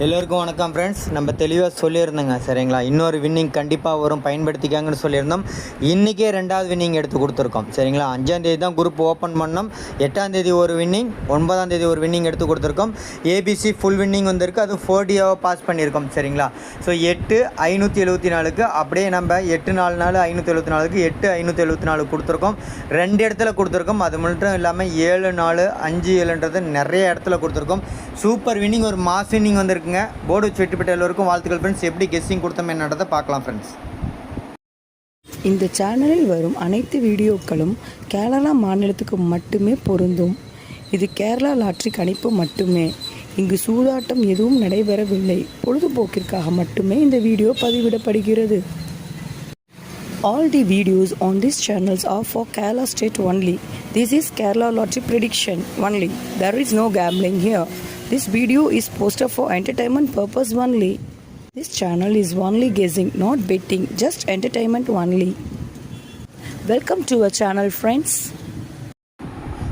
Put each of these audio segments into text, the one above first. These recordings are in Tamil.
எல்லோருக்கும் வணக்கம் ஃப்ரெண்ட்ஸ். நம்ம தெளிவாக சொல்லியிருந்தோங்க சரிங்களா. இன்னொரு வின்னிங் கண்டிப்பாக வரும், பயன்படுத்திக்காங்கன்னு சொல்லியிருந்தோம். இன்றைக்கே ரெண்டாவது வின்னிங் எடுத்து கொடுத்துருக்கோம் சரிங்களா. 5ஆம் தேதி தான் குரூப் ஓப்பன் பண்ணோம். 8ஆம் தேதி ஒரு வின்னிங், 9ஆம் தேதி ஒரு வின்னிங் எடுத்து கொடுத்துருக்கோம். ஏபிசி ஃபுல் வின்னிங் வந்திருக்கு, அது 4Dஆக பாஸ் பண்ணியிருக்கோம் சரிங்களா. ஸோ 8,574க்கு அப்படியே நம்ம 8 574க்கு 8,574 கொடுத்துருக்கோம். 2 இடத்துல கொடுத்துருக்கோம். அது மட்டும் இல்லாமல் 7 4 5 7ன்றது நிறைய இடத்துல கொடுத்துருக்கோம். சூப்பர் வின்னிங், ஒரு மாஸ் வின்னிங் வந்திருக்கு. போர்டு வச்சு வெற்றிப்பட்ட எல்லோருக்கும் வாழ்த்துக்கள் ஃப்ரெண்ட்ஸ். எப்படி கெஸ்ஸிங் கொடுத்தோம் என்னன்றதை பார்க்கலாம் ஃப்ரெண்ட்ஸ். இந்த சேனலில் வரும் அனைத்து வீடியோக்களும் கேரளா மாநிலத்துக்கு மட்டுமே பொருந்தும். இது கேரளா லாட்ரி கணிப்பு மட்டுமே. இங்கு சூதாட்டம் எதுவும் நடைபெறவில்லை. பொழுதுபோக்கிற்காக மட்டுமே இந்த video பதிவிடப்படுகிறது. All the videos on these channels are for Kerala state only. This is Kerala lottery prediction only. There is no gambling here. This video is posted for entertainment purpose only. This channel is only guessing, not betting, just entertainment only. Welcome to our channel friends.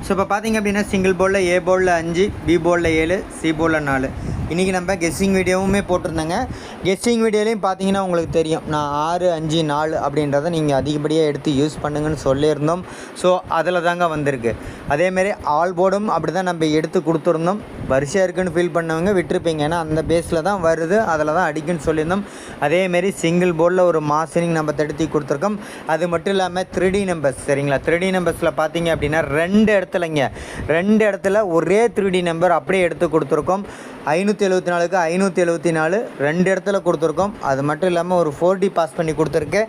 So இப்போ பார்த்தீங்க அப்படின்னா சிங்கிள் போர்டில் ஏ போர்டில் 5, பி போர்டில் 7, சி போர்டில் 4. இன்றைக்கி நம்ம கெஸ்ஸிங் வீடியோவுமே போட்டிருந்தேங்க. கெஸ்ஸிங் வீடியோலையும் பார்த்தீங்கன்னா உங்களுக்கு தெரியும், நான் 6 5 4 அப்படின்றத நீங்கள் அதிகப்படியாக எடுத்து யூஸ் பண்ணுங்கன்னு சொல்லியிருந்தோம். ஸோ அதில் தாங்க வந்திருக்கு. அதேமாரி ஆல் போர்டும் அப்படி தான் நம்ம எடுத்து கொடுத்துருந்தோம். வரிசையாக இருக்குன்னு ஃபீல் பண்ணவங்க விட்டுருப்பீங்க, ஏன்னா அந்த பேஸில் தான் வருது, அதில் தான் அடிக்குன்னு சொல்லியிருந்தோம். அதேமாரி சிங்கிள் போர்டில் ஒரு மாசனிங் நம்ம தடுத்தி கொடுத்துருக்கோம். அது மட்டும் இல்லாமல் 3D நம்பர்ஸ் சரிங்களா. 3D நம்பர்ஸில் பார்த்தீங்க அப்படின்னா 2 இடத்துல ஒரே 3D நம்பர் அப்படியே எடுத்து கொடுத்துருக்கோம். 574க்கு 574 2 இடத்துல கொடுத்துருக்கோம். அது மட்டும் இல்லாமல் ஒரு 4D பாஸ் பண்ணி கொடுத்துருக்கு.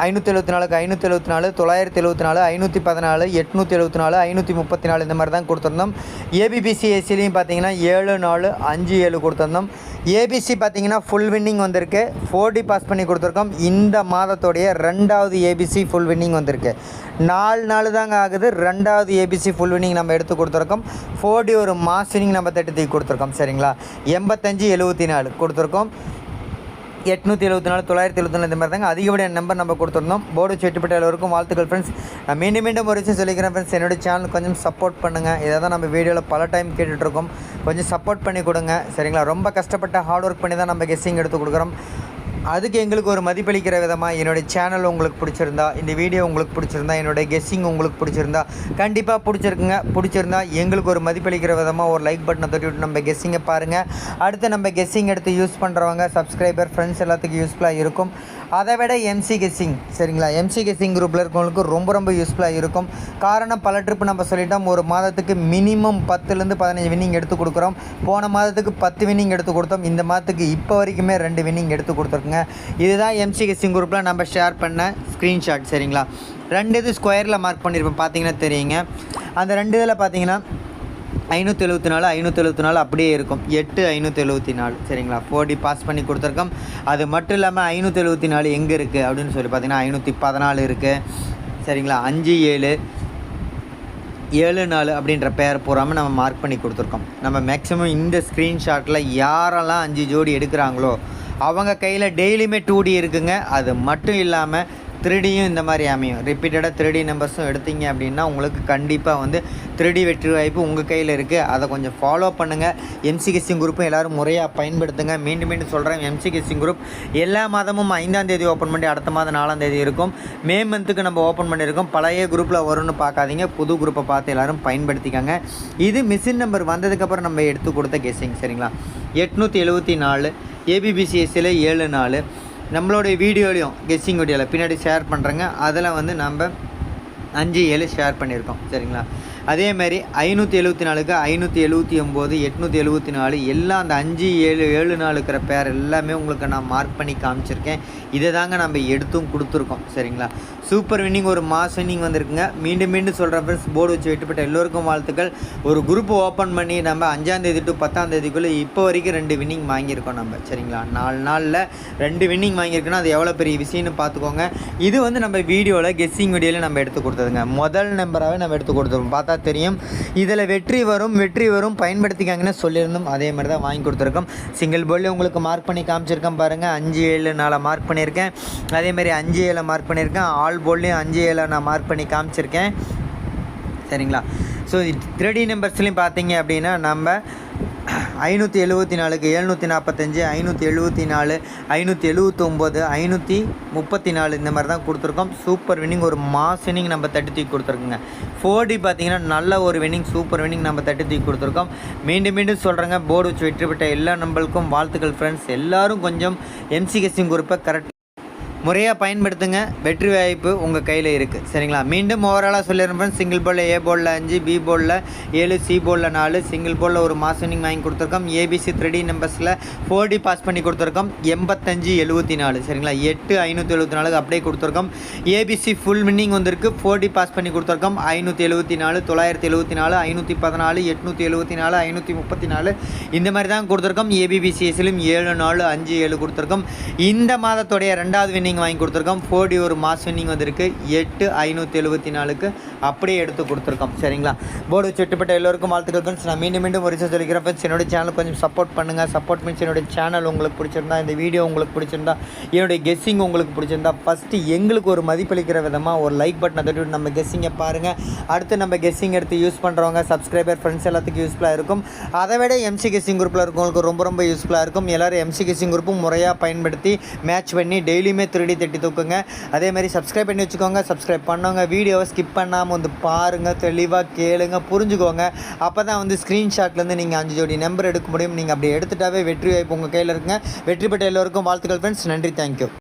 574க்கு 574, 974, 514, 874, 534 இந்த மாதிரி தான் கொடுத்துருந்தோம். ஏபிபிசி ஏசிலையும் பார்த்தீங்கன்னா 7 4 5 7 கொடுத்துருந்தோம். ஏபிசி பார்த்தீங்கன்னா ஃபுல் வின்னிங் வந்திருக்கு, 4D பாஸ் பண்ணி கொடுத்துருக்கோம். இந்த மாதத்தோடைய 2வது ஏபிசி ஃபுல் வின்னிங் வந்திருக்கு. 4 நாள் தாங்க ஆகுது, 2வது ஏபிசி ஃபுல் வின்னிங் நம்ம எடுத்து கொடுத்துருக்கோம். 4D ஒரு மாஸ் வின்னிங் நம்ம தட்டி கொடுத்துருக்கோம் சரிங்களா. 85 74 கொடுத்துருக்கோம். 874 974 இந்த மாதிரி தாங்க அதிகப்படியான நம்பர் நம்ம கொடுத்துருந்தோம். போர்டு செட்டுப்பட்ட எல்லோருக்கும் வாழ்த்துக்கள் ஃப்ரெண்ட்ஸ். நான் மீண்டும் ஒரு விஷயம் சொல்லிக்கிறேன் ஃப்ரெண்ட்ஸ், என்னோடய சேனல் கொஞ்சம் சப்போர்ட் பண்ணுங்கள். இதை தான் நம்ம வீடியோவில் பல டைம் கேட்டுட்ருக்கோம். கொஞ்சம் சப்போர்ட் பண்ணி கொடுங்க சரிங்களா. ரொம்ப கஷ்டப்பட்ட ஹார்ட் ஒர்க் பண்ணி தான் நம்ம கெஸ்ஸிங் எடுத்து கொடுக்குறோம். அதுக்கு எங்களுக்கு ஒரு மதிப்பளிக்கிற விதமாக என்னுடைய சேனல் உங்களுக்கு பிடிச்சிருந்தா, இந்த வீடியோ உங்களுக்கு பிடிச்சிருந்தா, என்னுடைய கெஸ்ஸிங் உங்களுக்கு பிடிச்சிருந்தா, கண்டிப்பாக பிடிச்சிருந்தா எங்களுக்கு ஒரு மதிப்பளிக்கிற விதமாக ஒரு லைக் பட்டனை தட்டி விட்டு நம்ம கெஸ்ஸிங்கை பாருங்கள். அடுத்து நம்ம கெஸ்ஸிங் எடுத்து யூஸ் பண்ணுறவங்க சப்ஸ்கிரைபர் ஃப்ரெண்ட்ஸ் எல்லாத்துக்கும் யூஸ்ஃபுல்லாக இருக்கும். அதை விட எம்சி கெஸ்ஸிங் சரிங்களா, எம்சி கெஸ்ஸிங் குரூப்பில் இருக்கவங்களுக்கு ரொம்ப யூஸ்ஃபுல்லாக இருக்கும். காரணம் பல ட்ரிப்பு நம்ம சொல்லிட்டோம். ஒரு மாதத்துக்கு மினிமம் 10லேருந்து 15 வின்னிங் எடுத்து கொடுக்குறோம். போன மாதத்துக்கு 10 வின்னிங் எடுத்து கொடுத்தோம். இந்த மாதத்துக்கு இப்போ வரைக்குமே 2 வின்னிங் எடுத்து கொடுத்துருக்குங்க. இதுதான் எம்சி கெஸ்ஸிங் குரூப்பில் நம்ம ஷேர் பண்ண ஸ்க்ரீன்ஷாட் சரிங்களா. 2 இது ஸ்கொயரில் மார்க் பண்ணியிருப்போம், பார்த்தீங்கன்னா தெரியுங்க. அந்த 2 இதில் பார்த்தீங்கன்னா 574 574 அப்படியே இருக்கும். 8 574 சரிங்களா. 4D பாஸ் பண்ணி கொடுத்துருக்கோம். அது மட்டும் இல்லாமல் 574 எங்கே இருக்குது அப்படின்னு சொல்லி பார்த்தீங்கன்னா 514 இருக்குது சரிங்களா. 5 7 7 4 அப்படின்ற பேர் பூராமல் நம்ம மார்க் பண்ணி கொடுத்துருக்கோம். நம்ம மேக்ஸிமம் இந்த ஸ்க்ரீன்ஷாட்டில் யாரெல்லாம் 5 ஜோடி எடுக்கிறாங்களோ அவங்க கையில் டெய்லியுமே 2D இருக்குங்க. அது மட்டும் இல்லாமல் 3Dயும் இந்த மாதிரி அமையும். ரிப்பீட்டடாக 3D நம்பர்ஸும் எடுத்தீங்க அப்படின்னா உங்களுக்கு கண்டிப்பாக வந்து 3D வெற்றி வாய்ப்பு உங்கள் கையில் இருக்குது. அதை கொஞ்சம் ஃபாலோ பண்ணுங்கள். எம்சி கெஸ்ஸிங் குரூப்பும் எல்லோரும் முறையாக பயன்படுத்துங்க. மீண்டும் சொல்கிறேன், எம்சி கெஸ்ஸிங் குரூப் எல்லா மாதமும் 5ஆம் தேதி ஓப்பன் பண்ணி அடுத்த மாதம் 4ஆம் தேதி இருக்கும். மே மந்த்துக்கு நம்ம ஓப்பன் பண்ணியிருக்கோம். பழைய குரூப்பில் வரும்னு பார்க்காதீங்க, புது குரூப்பை பார்த்து எல்லோரும் பயன்படுத்திக்காங்க. இது மிஷின் நம்பர் வந்ததுக்கப்புறம் நம்ம எடுத்து கொடுத்த கெஸ்ஸிங் சரிங்களா. 874 ஏபிபிசிஎஸ்சியில் 7 4 நம்மளுடைய வீடியோலையும் கெஸ்ஸிங் வீடியோவில் பின்னாடி ஷேர் பண்ணுறேங்க. அதில் வந்து நம்ம 5 7 ஷேர் பண்ணியிருக்கோம் சரிங்களா. அதேமாதிரி 574க்கு 579 874 எல்லாம் அந்த 5 7 7 4 இருக்கிற பேர் எல்லாமே உங்களுக்கு நான் மார்க் பண்ணி காமிச்சிருக்கேன். இதை தாங்க நம்ம எடுத்தும் கொடுத்துருக்கோம் சரிங்களா. சூப்பர் வின்னிங், ஒரு மாஸ் வின்னிங் வந்திருக்குங்க. மீண்டும் சொல்கிற ஃப்ரெண்ட்ஸ், போர்டு வச்சு வெட்டுப்பட்ட எல்லோருக்கும் வாழ்த்துக்கள். ஒரு குரூப் ஓப்பன் பண்ணி நம்ம 5ஆம் தேதி டு 10ஆம் தேதிக்குள்ளே இப்போ வரைக்கும் 2 வின்னிங் வாங்கியிருக்கோம் நம்ம சரிங்களா. 4 நாளில் 2 வின்னிங் வாங்கியிருக்கோன்னா அது எவ்வளோ பெரிய விஷயம்னு பார்த்துக்கோங்க. இது வந்து நம்ம வீடியோவில் கெஸ்ஸிங் வீடியோவில் நம்ம எடுத்து கொடுத்ததுங்க. முதல் நம்பராகவே நம்ம எடுத்து கொடுத்துருவோம். பார்த்தா தெரியும், இதில் வெற்றி வரும் பயன்படுத்திக்காங்கன்னு சொல்லியிருந்தோம். அதே மாதிரி தான் வாங்கி கொடுத்துருக்கோம். சிங்கிள் போர்டில் உங்களுக்கு மார்க் பண்ணி காமிச்சிருக்கேன் பாருங்கள். 5 7 4 மார்க் பண்ணியிருக்கேன். அதேமாதிரி 5 7 மார்க் பண்ணியிருக்கேன். ஆல் போர்ட்லேயும் 5 7 நான் மார்க் பண்ணி காமிச்சிருக்கேன் சரிங்களா. ஸோ 3D நம்பர்ஸ்லையும் பார்த்தீங்க அப்படின்னா நம்ம 574க்கு 745, 574, 579, 534 இந்த மாதிரி தான் கொடுத்துருக்கோம். சூப்பர் வின்னிங், ஒரு மாஸ் வின்னிங் நம்ம தட்டி தூக்கி கொடுத்துருக்குங்க. 4D பார்த்தீங்கன்னா நல்ல ஒரு வின்னிங், சூப்பர் வின்னிங் நம்ம தட்டி தூக்கி கொடுத்துருக்கோம். மீண்டும் மீண்டும் சொல்கிறேங்க, போர்டு வச்சு வெற்றி பெற்ற எல்லா நம்பளுக்கும் வாழ்த்துக்கள் ஃப்ரெண்ட்ஸ். எல்லோரும் கொஞ்சம் எம்சி கெஸ்ஸிங் குரூப்பை கரெக்ட் முறையாக பயன்படுத்துங்க. வெற்றி வாய்ப்பு உங்கள் கையில் இருக்குது. சரிங்களா? மீண்டும் ஓவராலாக சொல்லிடுறேன் ஃப்ரெண்ட்ஸ். சிங்கிள் போர்டில் ஏ போர்டில் 5, பி போர்டில் 7, சி போர்டில் 4, சிங்கிள் போர்டில் ஒரு மாஸ் வின்னிங் வாங்கி கொடுத்துருக்கோம். ஏபிசி 3D நம்பர்ஸில் 4D பாஸ் பண்ணி கொடுத்துருக்கோம். 85, 74. சரிங்களா? 8, 574 அப்படியே கொடுத்துருக்கோம். ஏபிசி ஃபுல் வின்னிங் வந்திருக்கு. 4D பாஸ் பண்ணி கொடுத்துருக்கோம். 574, 974, 514, 874, 534 இந்த மாதிரி தான் கொடுத்துருக்கோம். ஏபிபிசிஎஸ்லையும் 7, 4, 5, 7 கொடுத்துருக்கோம். இந்த மாதத்துடைய ரெண்டாவது வின்னிங் வாங்கி கொடுத்துருக்கோம். 4D ஒரு மாஸ் வின்னிங் வந்திருக்கு. 8, 574க்கு அப்படியே எடுத்து கொடுத்துருக்கோம். சரிங்களா? போர்டு சுட்டுப்பட்ட எல்லோருக்கும் வாழ்த்துக்கள் ஃப்ரெண்ட்ஸ். நான் மீண்டும் ஒரு விஷயம் சொல்லிக்கிறேன் ஃப்ரெண்ட்ஸ். என்னுடைய சேனல் கொஞ்சம் சப்போர்ட் பண்ணுங்கள். சப்போர்ட் மீன்ஸ் என்னுடைய சேனல் உங்களுக்கு பிடிச்சிருந்தா, இந்த வீடியோ உங்களுக்கு பிடிச்சிருந்தா, என்னுடைய கெஸ்ஸிங் உங்களுக்கு பிடிச்சிருந்தா, ஃபஸ்ட்டு எங்களுக்கு ஒரு மதிப்பளிக்கிற விதமாக ஒரு லைக் பட்டனை தட்டி நம்ம கெஸ்ஸிங்கை பாருங்கள். அடுத்து நம்ம கெஸ்ஸிங் எடுத்து யூஸ் பண்ணுறவங்க சப்ஸ்கிரைபர் ஃப்ரெண்ட்ஸ் எல்லாத்துக்கும் யூஸ்ஃபுல்லாக இருக்கும். அதை விட எம்சி கெஸ்ஸிங் குரூப்பில் இருக்கவங்களுக்கு ரொம்ப யூஸ்ஃபுல்லாக இருக்கும். எல்லோரும் எம்சி கெஸ்ஸிங் குரூப்பும் முறையாக பயன்படுத்தி மேட்ச் பண்ணி டெய்லியுமே 3D தட்டி தூக்குங்க. அதேமாதிரி சப்ஸ்கிரைப் பண்ணி வச்சுக்கோங்க. சப்ஸ்கிரைப் பண்ணவங்க வீடியோவை ஸ்கிப் பண்ணாமல் வந்து பாருங்கள், தெளிவாக கேளுங்க, புரிஞ்சுக்கோங்க. அப்போ தான் வந்து ஸ்க்ரீன்ஷாட்லேருந்து நீங்கள் 5 ஜோடி நம்பர் எடுக்க முடியும். நீங்கள் அப்படி எடுத்துட்டாவே வெற்றி வாய்ப்பு உங்கள் கையில் இருக்குங்க. வெற்றி பெற்ற எல்லோருக்கும் வாழ்த்துக்கள் ஃப்ரெண்ட்ஸ். நன்றி, தேங்க்யூ.